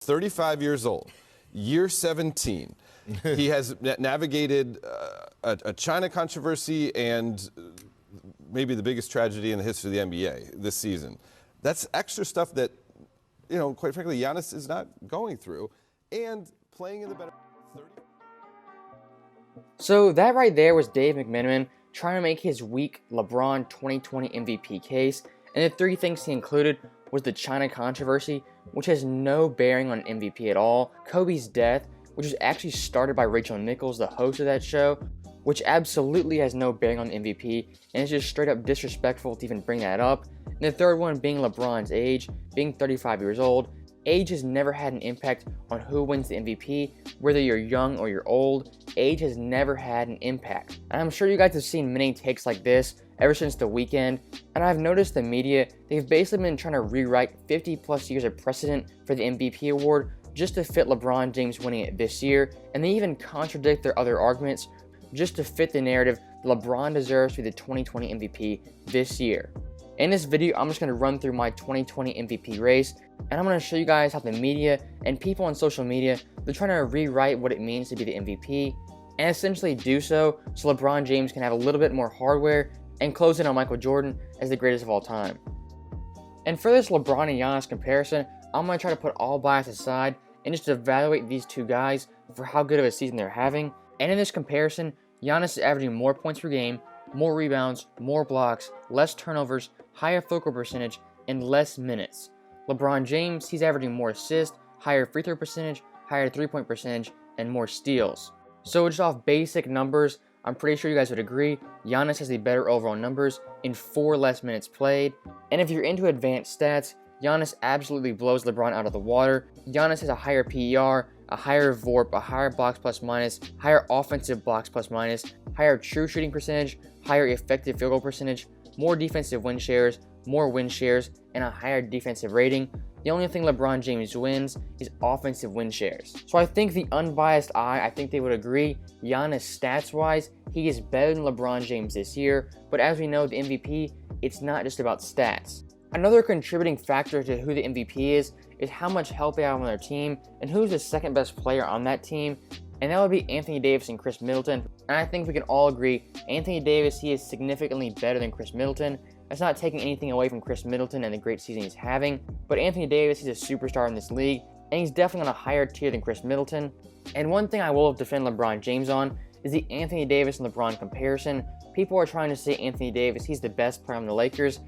35 years old, year 17. He has navigated a China controversy and maybe the biggest tragedy in the history of the NBA this season. That's extra stuff that, quite frankly, Giannis is not going through, and playing in the better 30. So that right there was Dave McMenamin trying to make his weak LeBron 2020 MVP case, and the three things he included was the China controversy, which has no bearing on MVP at all, Kobe's death, which was actually started by Rachel Nichols, the host of that show, which absolutely has no bearing on the MVP, and it's just straight up disrespectful to even bring that up. And the third one being LeBron's age, being 35 years old. Age has never had an impact on who wins the MVP, whether you're young or you're old. Age has never had an impact. And I'm sure you guys have seen many takes like this ever since the weekend, and I've noticed the media, they've basically been trying to rewrite 50 plus years of precedent for the MVP award just to fit LeBron James winning it this year, and they even contradict their other arguments just to fit the narrative that LeBron deserves to be the 2020 MVP this year. In this video, I'm just going to run through my 2020 MVP race, and I'm going to show you guys how the media and people on social media, they're trying to rewrite what it means to be the MVP, and essentially do so LeBron James can have a little bit more hardware and close in on Michael Jordan as the greatest of all time. And for this LeBron and Giannis comparison, I'm going to try to put all bias aside and just evaluate these two guys for how good of a season they're having. And in this comparison, Giannis is averaging more points per game, more rebounds, more blocks, less turnovers, higher field goal percentage, and less minutes. LeBron James, he's averaging more assists, higher free throw percentage, higher three-point percentage, and more steals. So just off basic numbers, I'm pretty sure you guys would agree, Giannis has the better overall numbers in 4 less minutes played. And if you're into advanced stats, Giannis absolutely blows LeBron out of the water. Giannis has a higher PER, a higher VORP, a higher blocks plus minus, higher offensive blocks plus minus, higher true shooting percentage, higher effective field goal percentage, more defensive win shares, more win shares, and a higher defensive rating. The only thing LeBron James wins is offensive win shares. So I think the unbiased eye, I think they would agree, Giannis stats-wise, he is better than LeBron James this year, but as we know, the MVP, it's not just about stats. Another contributing factor to who the MVP is how much help they have on their team and who's the second best player on that team, and that would be Anthony Davis and Chris Middleton. And I think we can all agree, Anthony Davis, he is significantly better than Chris Middleton. That's not taking anything away from Chris Middleton and the great season he's having, but Anthony Davis, he's a superstar in this league, and he's definitely on a higher tier than Chris Middleton. And one thing I will defend LeBron James on is the Anthony Davis and LeBron comparison. People are trying to say Anthony Davis, he's the best player on the Lakers.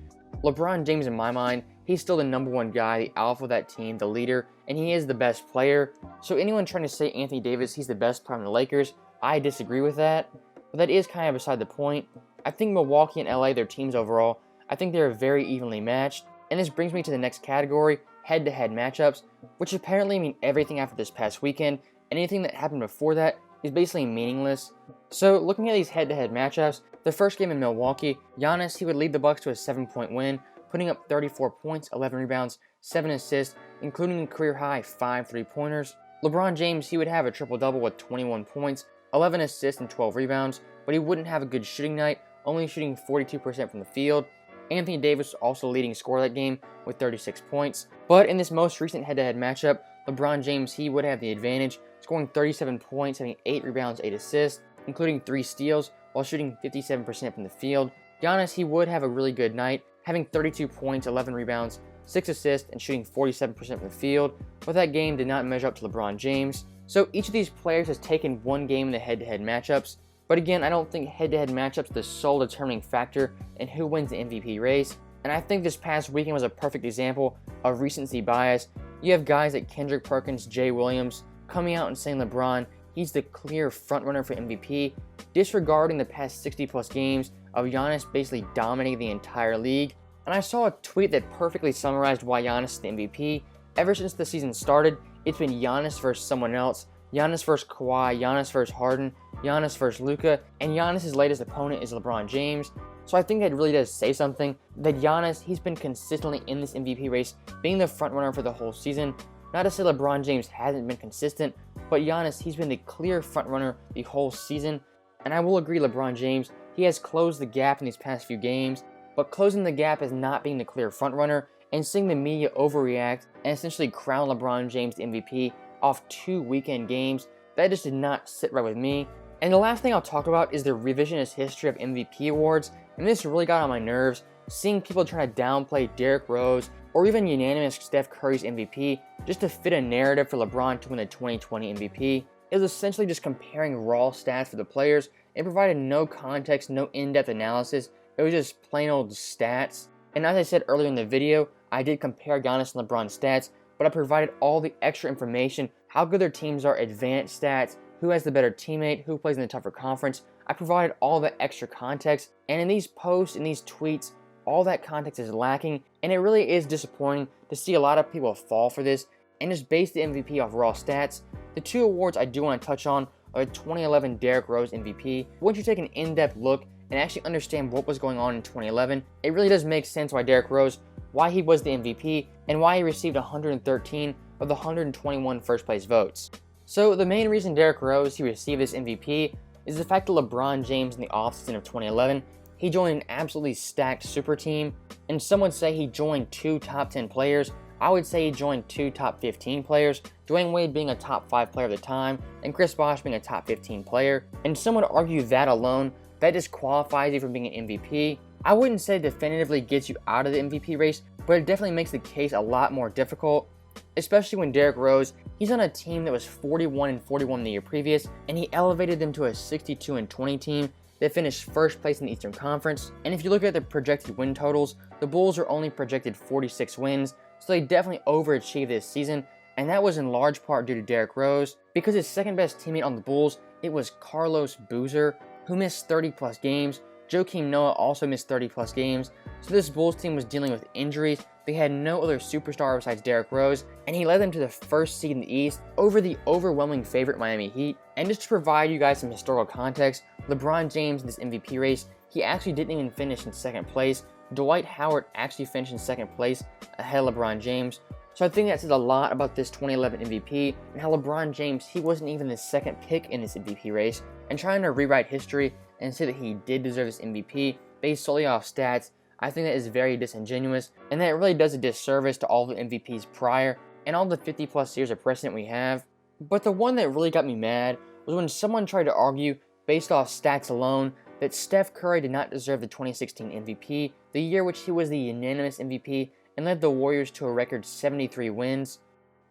LeBron James, in my mind, he's still the number one guy, the alpha of that team, the leader, and he is the best player. So anyone trying to say Anthony Davis, he's the best player on the Lakers, I disagree with that. But that is kind of beside the point. I think Milwaukee and LA, their teams overall, I think they're very evenly matched. And this brings me to the next category, head-to-head matchups, which apparently mean everything after this past weekend. Anything that happened before that is basically meaningless. So looking at these head-to-head matchups, the first game in Milwaukee, Giannis, he would lead the Bucks to a 7-point win, putting up 34 points, 11 rebounds, 7 assists, including a career-high 5 3-pointers. LeBron James, he would have a triple-double with 21 points, 11 assists, and 12 rebounds, but he wouldn't have a good shooting night, only shooting 42% from the field. Anthony Davis was also leading scorer that game with 36 points. But in this most recent head-to-head matchup, LeBron James, he would have the advantage, scoring 37 points, having 8 rebounds, 8 assists, including 3 steals, while shooting 57% from the field. Giannis, he would have a really good night, having 32 points, 11 rebounds, 6 assists, and shooting 47% from the field, but that game did not measure up to LeBron James. So each of these players has taken one game in the head-to-head matchups, but again, I don't think head-to-head matchups are the sole determining factor in who wins the MVP race, and I think this past weekend was a perfect example of recency bias. You have guys like Kendrick Perkins, Jay Williams, coming out and saying LeBron, he's the clear frontrunner for MVP, disregarding the past 60-plus games of Giannis basically dominating the entire league. And I saw a tweet that perfectly summarized why Giannis is the MVP. Ever since the season started, it's been Giannis versus someone else, Giannis versus Kawhi, Giannis versus Harden, Giannis versus Luka, and Giannis' latest opponent is LeBron James. So I think that really does say something, that Giannis, he's been consistently in this MVP race, being the frontrunner for the whole season. Not to say LeBron James hasn't been consistent, but Giannis, he's been the clear frontrunner the whole season. And I will agree, LeBron James, he has closed the gap in these past few games, but closing the gap as not being the clear frontrunner and seeing the media overreact and essentially crown LeBron James the MVP off 2 weekend games, that just did not sit right with me. And the last thing I'll talk about is the revisionist history of MVP awards, and this really got on my nerves, seeing people try to downplay Derrick Rose or even unanimous Steph Curry's MVP just to fit a narrative for LeBron to win the 2020 MVP. It was essentially just comparing raw stats for the players. It provided no context, no in-depth analysis. It was just plain old stats. And as I said earlier in the video, I did compare Giannis and LeBron's stats, but I provided all the extra information, how good their teams are, advanced stats, who has the better teammate, who plays in the tougher conference. I provided all the extra context, and in these posts, in these tweets, all that context is lacking, and it really is disappointing to see a lot of people fall for this and just base the MVP off raw stats. The 2 awards I do want to touch on are the 2011 Derrick Rose MVP. Once you take an in-depth look and actually understand what was going on in 2011, it really does make sense why Derrick Rose, why he was the MVP, and why he received 113 of the 121 first place votes. So the main reason Derrick Rose he received this MVP is the fact that LeBron James in the offseason of 2011, he joined an absolutely stacked super team, and some would say he joined 2 top 10 players. I would say he joined 2 top 15 players, Dwayne Wade being a top 5 player at the time, and Chris Bosh being a top 15 player. And some would argue that alone, that disqualifies you from being an MVP. I wouldn't say it definitively gets you out of the MVP race, but it definitely makes the case a lot more difficult, especially when Derrick Rose, he's on a team that was 41-41 the year previous, and he elevated them to a 62-20 team that finished first place in the Eastern Conference. And if you look at the projected win totals, the Bulls are only projected 46 wins, so they definitely overachieved this season, and that was in large part due to Derrick Rose, because his second best teammate on the Bulls, it was Carlos Boozer, who missed 30 plus games. Joakim Noah also missed 30 plus games, so this Bulls team was dealing with injuries. They had no other superstar besides Derrick Rose, and he led them to the first seed in the East over the overwhelming favorite Miami Heat. And just to provide you guys some historical context, LeBron James in this MVP race, he actually didn't even finish in second place. Dwight Howard actually finished in second place ahead of LeBron James. So I think that says a lot about this 2011 MVP and how LeBron James, he wasn't even the second pick in this MVP race. And trying to rewrite history and say that he did deserve this MVP based solely off stats, I think that is very disingenuous, and that really does a disservice to all the MVPs prior and all the 50 plus years of precedent we have. But the one that really got me mad was when someone tried to argue, based off stats alone, that Steph Curry did not deserve the 2016 MVP, the year which he was the unanimous MVP and led the Warriors to a record 73 wins.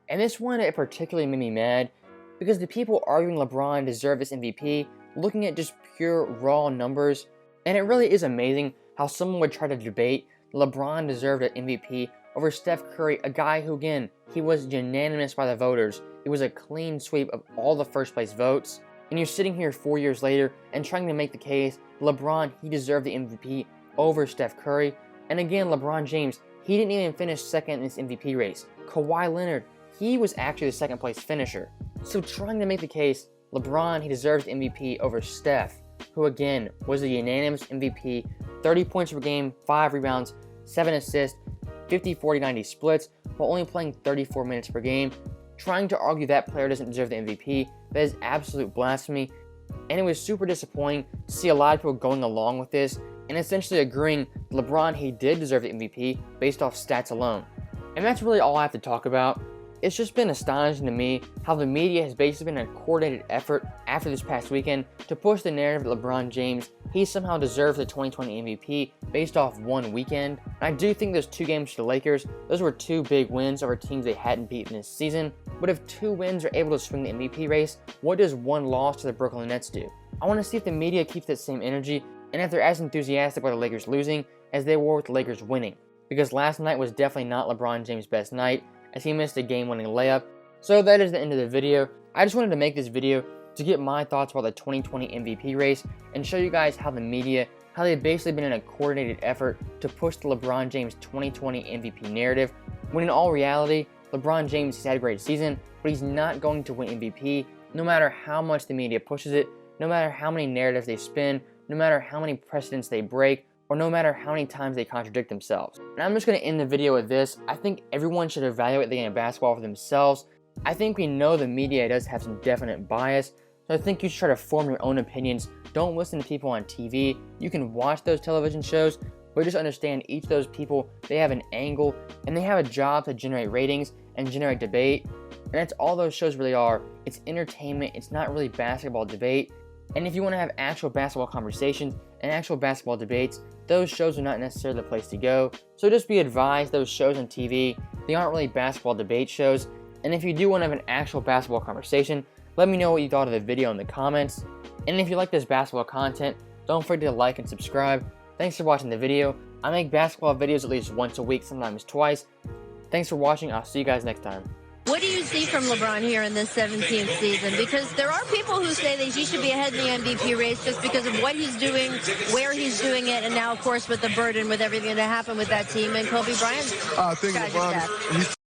And this one, it particularly made me mad because the people arguing LeBron deserved this MVP, looking at just pure raw numbers, and it really is amazing how someone would try to debate LeBron deserved an MVP over Steph Curry, a guy who, again, he was unanimous by the voters. It was a clean sweep of all the first place votes. And you're sitting here 4 years later and trying to make the case LeBron, he deserved the MVP over Steph Curry. And again, LeBron James, he didn't even finish second in this MVP race. Kawhi Leonard, he was actually the second place finisher. So trying to make the case LeBron, he deserves the MVP over Steph, who again was the unanimous MVP, 30 points per game, 5 rebounds, 7 assists, 50-40-90 splits, while only playing 34 minutes per game. Trying to argue that player doesn't deserve the MVP, that is absolute blasphemy, and it was super disappointing to see a lot of people going along with this and essentially agreeing LeBron, he did deserve the MVP based off stats alone. And that's really all I have to talk about. It's just been astonishing to me how the media has basically been a coordinated effort after this past weekend to push the narrative that LeBron James, he somehow deserves the 2020 MVP based off one weekend. And I do think those 2 games to the Lakers, those were 2 big wins over teams they hadn't beaten this season. But if 2 wins are able to swing the MVP race, what does 1 loss to the Brooklyn Nets do? I want to see if the media keeps that same energy and if they're as enthusiastic about the Lakers losing as they were with the Lakers winning. Because last night was definitely not LeBron James' best night, as he missed a game-winning layup. So that is the end of the video. I just wanted to make this video to get my thoughts about the 2020 MVP race and show you guys how the media, how they've basically been in a coordinated effort to push the LeBron James 2020 MVP narrative, when in all reality, LeBron James has had a great season, but he's not going to win MVP no matter how much the media pushes it, no matter how many narratives they spin, no matter how many precedents they break, or no matter how many times they contradict themselves. And I'm just going to end the video with this. I think everyone should evaluate the game of basketball for themselves. I think we know the media does have some definite bias, so I think you should try to form your own opinions. Don't listen to people on TV. You can watch those television shows, but just understand each of those people, they have an angle, and they have a job to generate ratings and generate debate. And that's all those shows really are. It's entertainment. It's not really basketball debate. And if you want to have actual basketball conversations and actual basketball debates, those shows are not necessarily the place to go. So just be advised, those shows on TV, they aren't really basketball debate shows. And if you do want to have an actual basketball conversation, let me know what you thought of the video in the comments. And if you like this basketball content, don't forget to like and subscribe. Thanks for watching the video. I make basketball videos at least once a week, sometimes twice. Thanks for watching. I'll see you guys next time. What do you see from LeBron here in this 17th season? Because there are people who say that he should be ahead in the MVP race just because of what he's doing, where he's doing it, and now, of course, with the burden, with everything that happened with that team and Kobe Bryant. I think LeBron,